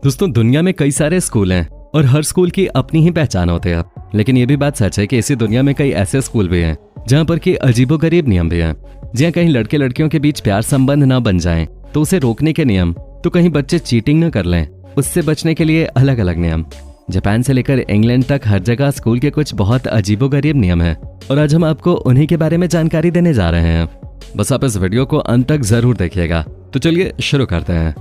दोस्तों दुनिया में कई सारे स्कूल हैं और हर स्कूल की अपनी ही पहचान होती है। लेकिन ये भी बात सच है कि इसी दुनिया में कई ऐसे स्कूल भी हैं जहाँ पर कि अजीबोगरीब नियम भी हैं। जहाँ कहीं लड़के लड़कियों के बीच प्यार संबंध ना बन जाएं तो उसे रोकने के नियम, तो कहीं बच्चे चीटिंग न कर लें उससे बचने के लिए अलग अलग नियम। जापान से लेकर इंग्लैंड तक हर जगह स्कूल के कुछ बहुत अजीबोगरीब नियम हैं और आज हम आपको उन्हीं के बारे में जानकारी देने जा रहे हैं। बस आप इस वीडियो को अंत तक जरूर देखिएगा। तो चलिए शुरू करते हैं।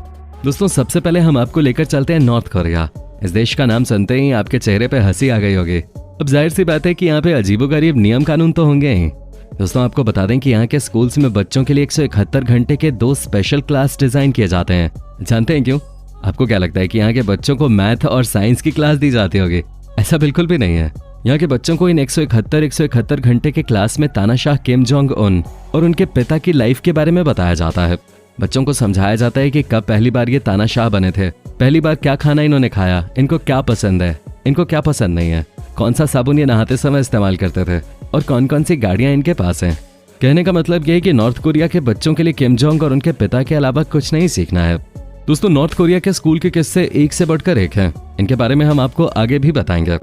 दोस्तों सबसे पहले हम आपको लेकर चलते हैं नॉर्थ कोरिया। इस देश का नाम सुनते ही आपके चेहरे पे हंसी आ गई होगी। अब जाहिर सी बात है कि यहाँ पे अजीबोगरीब नियम कानून तो होंगे ही। दोस्तों आपको बता दें कि यहाँ के स्कूल्स में बच्चों के लिए 171 घंटे के 2 स्पेशल क्लास डिजाइन किए जाते हैं। जानते हैं क्यों? आपको क्या लगता है कि यहाँ के बच्चों को मैथ और साइंस की क्लास दी जाती होगी? ऐसा बिल्कुल भी नहीं है। यहाँ के बच्चों को इन 171 घंटे के क्लास में तानाशाह किम जोंग उन और उनके पिता की लाइफ के बारे में बताया जाता है। बच्चों को समझाया जाता है कि कब पहली बार ये तानाशाह बने थे, पहली बार क्या खाना इन्होंने खाया, इनको क्या पसंद है, इनको क्या पसंद नहीं है, कौन सा साबुन ये नहाते समय इस्तेमाल करते थे और कौन कौन सी गाड़ियां इनके पास हैं। कहने का मतलब ये है कि नॉर्थ कोरिया के बच्चों के लिए किम जोंग और उनके पिता के अलावा कुछ नहीं सीखना है। दोस्तों नॉर्थ कोरिया के स्कूल के किस्से एक से बढ़कर एक हैं। इनके बारे में हम आपको आगे भी बताएंगे।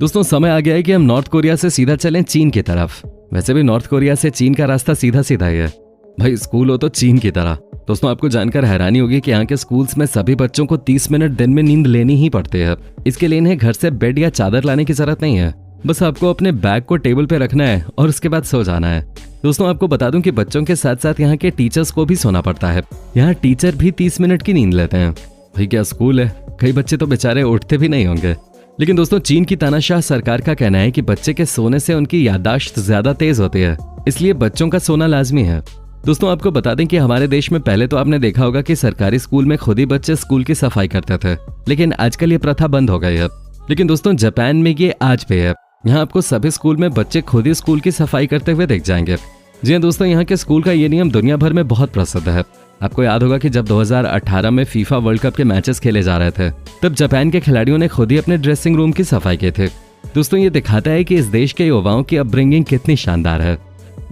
दोस्तों समय आ गया है कि हम नॉर्थ कोरिया से सीधा चलें चीन की तरफ। वैसे भी नॉर्थ कोरिया से चीन का रास्ता सीधा सीधा ही है। भाई स्कूल हो तो चीन की तरह। दोस्तों आपको जानकर हैरानी होगी कि यहाँ के स्कूल्स में सभी बच्चों को 30 मिनट दिन में नींद लेनी ही पड़ती है। इसके लिए इन्हें घर से बेड या चादर लाने की जरूरत नहीं है। बस आपको अपने बैग को टेबल पे रखना है और उसके बाद सो जाना है। दोस्तों आपको बता दूं कि बच्चों के साथ साथ यहाँ के टीचर्स को भी सोना पड़ता है। यहाँ टीचर भी 30 मिनट की नींद लेते हैं। भाई क्या स्कूल है, कई बच्चे तो बेचारे उठते भी नहीं होंगे। लेकिन दोस्तों चीन की तानाशाह सरकार का कहना है कि बच्चे के सोने से उनकी याददाश्त ज्यादा तेज होती है, इसलिए बच्चों का सोना लाजमी है। दोस्तों आपको बता दें कि हमारे देश में पहले तो आपने देखा होगा कि सरकारी स्कूल में खुद ही बच्चे स्कूल की सफाई करते थे, लेकिन आजकल ये प्रथा बंद हो गई है। लेकिन दोस्तों जापान में ये आज भी है। यहाँ आपको सभी स्कूल में बच्चे खुद ही स्कूल की सफाई करते हुए देख जाएंगे। जी हाँ दोस्तों, यहाँ के स्कूल का ये नियम दुनिया भर में बहुत प्रसिद्ध है। आपको याद होगा कि जब 2018 में फीफा वर्ल्ड कप के मैचेस खेले जा रहे थे, तब जापान के खिलाड़ियों ने खुद ही अपने ड्रेसिंग रूम की सफाई की थी। दोस्तों ये दिखाता है कि इस देश के युवाओं की अपब्रिंगिंग कितनी शानदार है।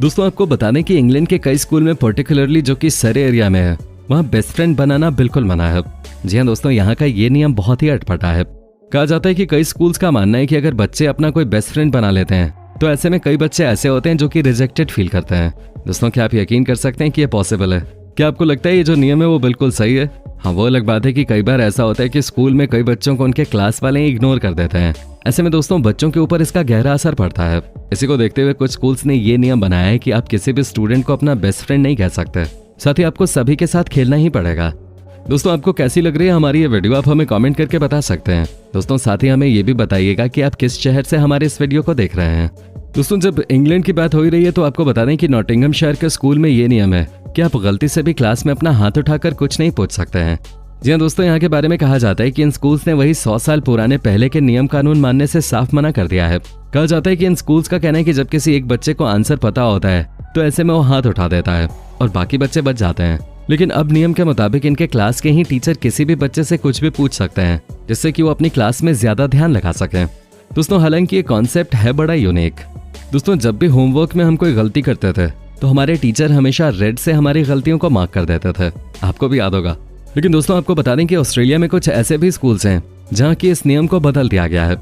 दोस्तों आपको बता दें कि इंग्लैंड के कई स्कूल में पर्टिकुलरली जो कि सरे एरिया में है, वहाँ बेस्ट फ्रेंड बनाना बिल्कुल मना है। जी हाँ दोस्तों, यहाँ का ये नियम बहुत ही अटपटा है। कहा जाता है कि कई स्कूल्स का मानना है कि अगर बच्चे अपना कोई बेस्ट फ्रेंड बना लेते हैं तो ऐसे में कई बच्चे ऐसे होते हैं जो कि रिजेक्टेड फील करते हैं। दोस्तों क्या आप यकीन कर सकते हैं कि ये पॉसिबल है? क्या आपको लगता है ये जो नियम है वो बिल्कुल सही है? हाँ वो अलग बात है कि कई बार ऐसा होता है कि स्कूल में कई बच्चों को उनके क्लास वाले इग्नोर कर देते हैं। ऐसे में दोस्तों बच्चों के ऊपर इसका गहरा असर पड़ता है। इसी को देखते हुए कुछ स्कूल्स ने ये नियम बनाया है कि आप किसी भी स्टूडेंट को अपना बेस्ट फ्रेंड नहीं कह सकते, साथ ही आपको सभी के साथ खेलना ही पड़ेगा। दोस्तों आपको कैसी लग रही है हमारी ये वीडियो, आप हमें कमेंट करके बता सकते हैं। दोस्तों साथ ही हमें ये भी बताइएगा कि आप किस शहर से हमारे इस वीडियो को देख रहे हैं। दोस्तों जब इंग्लैंड की बात हो ही रही है तो आपको बता दें कि नॉटिंघमशायर के स्कूल में ये नियम है कि आप गलती से भी क्लास में अपना हाथ उठाकर कुछ नहीं पूछ सकते हैं। जी हाँ दोस्तों, यहाँ के बारे में कहा जाता है कि इन स्कूल्स ने वही 100 साल पुराने पहले के नियम कानून मानने से साफ मना कर दिया है। कहा जाता है कि इन स्कूल्स का कहना है कि जब किसी एक बच्चे को आंसर पता होता है तो ऐसे में वो हाथ उठा देता है और बाकी बच्चे बच जाते हैं। लेकिन अब नियम के मुताबिक इनके क्लास के ही टीचर किसी भी बच्चे से कुछ भी पूछ सकते हैं, जिससे कि वो अपनी क्लास में ज्यादा ध्यान लगा सकें। दोस्तों हालांकि ये कॉन्सेप्ट है बड़ा यूनिक। दोस्तों जब भी होमवर्क में हम कोई गलती करते थे तो हमारे टीचर हमेशा रेड से हमारी गलतियों को मार्क कर देते थे। आपको भी याद होगा। लेकिन दोस्तों आपको बता दें कि ऑस्ट्रेलिया में कुछ ऐसे भी स्कूल्स हैं जहाँ की इस नियम को बदल दिया गया है।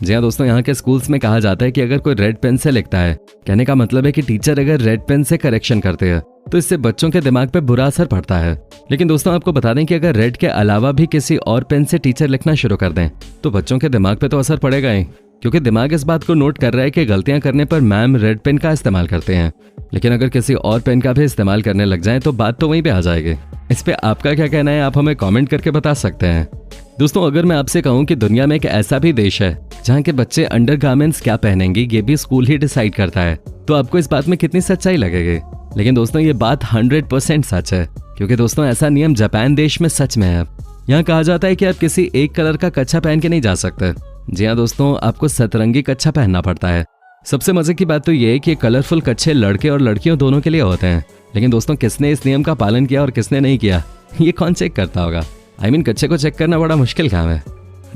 जी हाँ दोस्तों, यहाँ के स्कूल्स में कहा जाता है कि अगर कोई रेड पेन से लिखता है, कहने का मतलब है कि टीचर अगर रेड पेन से करेक्शन करते हैं तो इससे बच्चों के दिमाग पे बुरा असर पड़ता है। लेकिन दोस्तों आपको बता दें कि अगर रेड के अलावा भी किसी और पेन से टीचर लिखना शुरू कर दें तो बच्चों के दिमाग पे तो असर पड़ेगा ही, क्योंकि दिमाग इस बात को नोट कर रहा है कि गलतियां करने पर मैम रेड पेन का इस्तेमाल करते हैं। लेकिन अगर किसी और पेन का भी इस्तेमाल करने लग जाए तो बात तो वहीं पे आ जाएगी। इस पे आपका क्या कहना है, आप हमें कमेंट करके बता सकते हैं। दोस्तों अगर मैं आपसे कहूं कि दुनिया में एक ऐसा भी देश है जहां के बच्चे अंडरगारमेंट्स क्या पहनेंगे ये भी स्कूल ही डिसाइड करता है, तो आपको इस बात में कितनी सच्चाई लगेगी? लेकिन दोस्तों ये बात 100% सच है, क्योंकि दोस्तों ऐसा नियम जापान देश में सच में है। यहाँ कहा जाता है कि आप किसी एक कलर का कच्छा पहन के नहीं जा सकते। जी हाँ दोस्तों, आपको सतरंगी कच्छा पहनना पड़ता है। सबसे मजे की बात तो ये है कि कलरफुल कच्छे लड़के और लड़कियों दोनों के लिए होते हैं। लेकिन दोस्तों किसने इस नियम का पालन किया और किसने नहीं किया, ये कौन चेक करता होगा? कच्छे को चेक करना बड़ा मुश्किल काम है।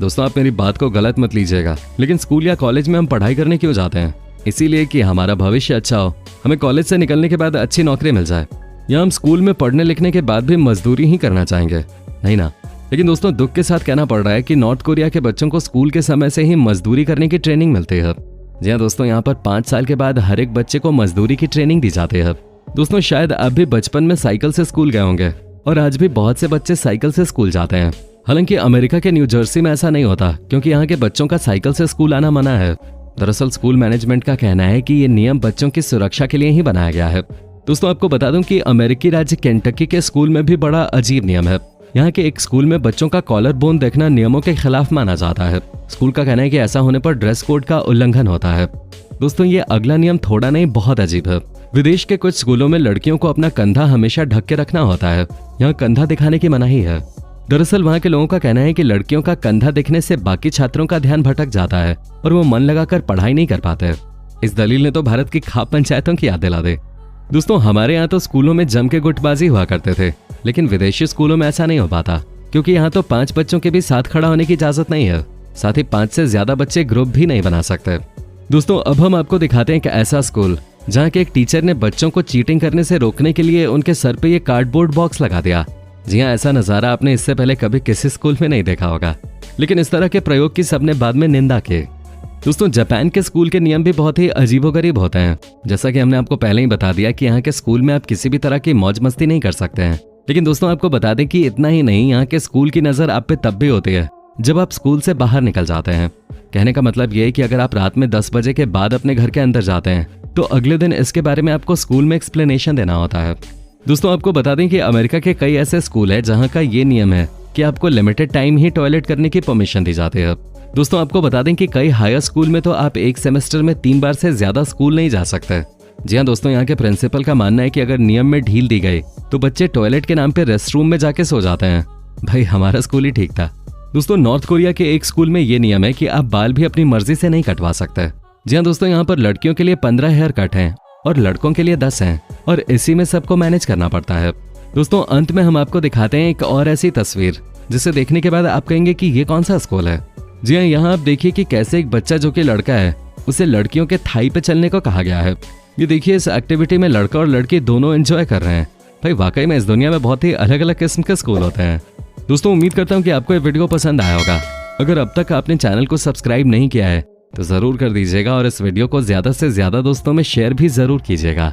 दोस्तों आप मेरी बात को गलत मत लीजिएगा, लेकिन स्कूल या कॉलेज में हम पढ़ाई करने क्यों जाते हैं? इसीलिए कि हमारा भविष्य अच्छा हो, हमें कॉलेज से निकलने के बाद अच्छी नौकरी मिल जाए। या हम स्कूल में पढ़ने लिखने के बाद भी मजदूरी ही करना चाहेंगे? नहीं ना। लेकिन दोस्तों दुख के साथ कहना पड़ रहा है कि नॉर्थ कोरिया के बच्चों को स्कूल के समय से ही मजदूरी करने की ट्रेनिंग मिलती है। जी हाँ दोस्तों, यहाँ पर 5 साल के बाद हर एक बच्चे को मजदूरी की ट्रेनिंग दी जाती है। दोस्तों शायद आप भी बचपन में साइकिल से स्कूल गए होंगे और आज भी बहुत से बच्चे साइकिल से स्कूल जाते हैं। हालांकि अमेरिका के न्यू जर्सी में ऐसा नहीं होता, क्योंकि यहाँ के बच्चों का साइकिल से स्कूल आना मना है। दरअसल स्कूल मैनेजमेंट का कहना है कि ये नियम बच्चों की सुरक्षा के लिए ही बनाया गया है। दोस्तों आपको बता दूं कि अमेरिकी राज्य केंटकी के स्कूल में भी बड़ा अजीब नियम है। यहाँ के एक स्कूल में बच्चों का कॉलर बोन देखना नियमों के खिलाफ माना जाता है। स्कूल का कहना है कि ऐसा होने पर ड्रेस कोड का उल्लंघन होता है। दोस्तों ये अगला नियम थोड़ा नहीं बहुत अजीब है। विदेश के कुछ स्कूलों में लड़कियों को अपना कंधा हमेशा ढक के रखना होता है। यहाँ कंधा दिखाने की मनाही है। दरअसल वहाँ के लोगों का कहना है कि लड़कियों का कंधा दिखने से बाकी छात्रों का ध्यान भटक जाता है और वो मन लगाकर पढ़ाई नहीं कर पाते। इस दलील ने तो भारत की खाप पंचायतों की याद दिला दे। दोस्तों हमारे यहाँ तो स्कूलों में जम के गुटबाजी हुआ करते थे, लेकिन विदेशी स्कूलों में ऐसा नहीं हो पाता, क्योंकि यहाँ तो 5 बच्चों के भी साथ खड़ा होने की इजाजत नहीं है। साथ ही 5 से ज्यादा बच्चे ग्रुप भी नहीं बना सकते। दोस्तों अब हम आपको दिखाते हैं एक ऐसा स्कूल जहाँ के एक टीचर ने बच्चों को चीटिंग करने से रोकने के लिए उनके सर पे ये कार्डबोर्ड बॉक्स लगा दिया। जी हाँ, ऐसा नजारा आपने इससे पहले कभी किसी स्कूल में नहीं देखा होगा, लेकिन इस तरह के प्रयोग की सबने बाद में निंदा की। दोस्तों जापान के स्कूल के नियम भी बहुत ही अजीबोगरीब होते हैं। जैसा कि हमने आपको पहले ही बता दिया कि यहाँ के स्कूल में आप किसी भी तरह की मौज मस्ती नहीं कर सकते हैं। लेकिन दोस्तों आपको बता दें कि इतना ही नहीं, यहाँ के स्कूल की नजर आप पे तब भी होती है जब आप स्कूल से बाहर निकल जाते हैं। कहने का मतलब ये है कि अगर आप रात में 10 बजे के बाद अपने घर के अंदर जाते हैं तो अगले दिन इसके बारे में आपको स्कूल में एक्सप्लेनेशन देना होता है। दोस्तों आपको बता दें कि अमेरिका के कई ऐसे स्कूल है जहाँ का ये नियम है कि आपको लिमिटेड टाइम ही टॉयलेट करने की परमिशन दी जाती है। दोस्तों आपको बता दें कि कई हायर स्कूल में तो आप एक सेमेस्टर में 3 बार से ज्यादा स्कूल नहीं जा सकते। जी हाँ दोस्तों, यहाँ के प्रिंसिपल का मानना है कि अगर नियम में ढील दी गई तो बच्चे टॉयलेट के नाम पे रेस्ट रूम में जाके सो जाते हैं। भाई हमारा स्कूल ही ठीक था। दोस्तों नॉर्थ कोरिया के एक स्कूल में ये नियम है कि आप बाल भी अपनी मर्जी से नहीं कटवा सकते। जी हाँ दोस्तों, यहाँ पर लड़कियों के लिए 15 हेयर कट हैं और लड़कों के लिए 10 हैं और इसी में सबको मैनेज करना पड़ता है। दोस्तों अंत में हम आपको दिखाते हैं एक और ऐसी तस्वीर जिसे देखने के बाद आप कहेंगे कि ये कौन सा स्कूल है। जी हाँ, यहाँ आप देखिए कि कैसे एक बच्चा जो कि लड़का है उसे लड़कियों के थाई पे चलने को कहा गया है। ये देखिए इस एक्टिविटी में लड़का और लड़की दोनों एंजॉय कर रहे हैं। भाई वाकई में इस दुनिया में बहुत ही अलग अलग किस्म के स्कूल होते हैं। दोस्तों उम्मीद करता हूँ कि आपको ये वीडियो पसंद आया होगा। अगर अब तक आपने चैनल को सब्सक्राइब नहीं किया है तो जरूर कर दीजिएगा और इस वीडियो को ज्यादा से ज्यादा दोस्तों में शेयर भी जरूर कीजिएगा।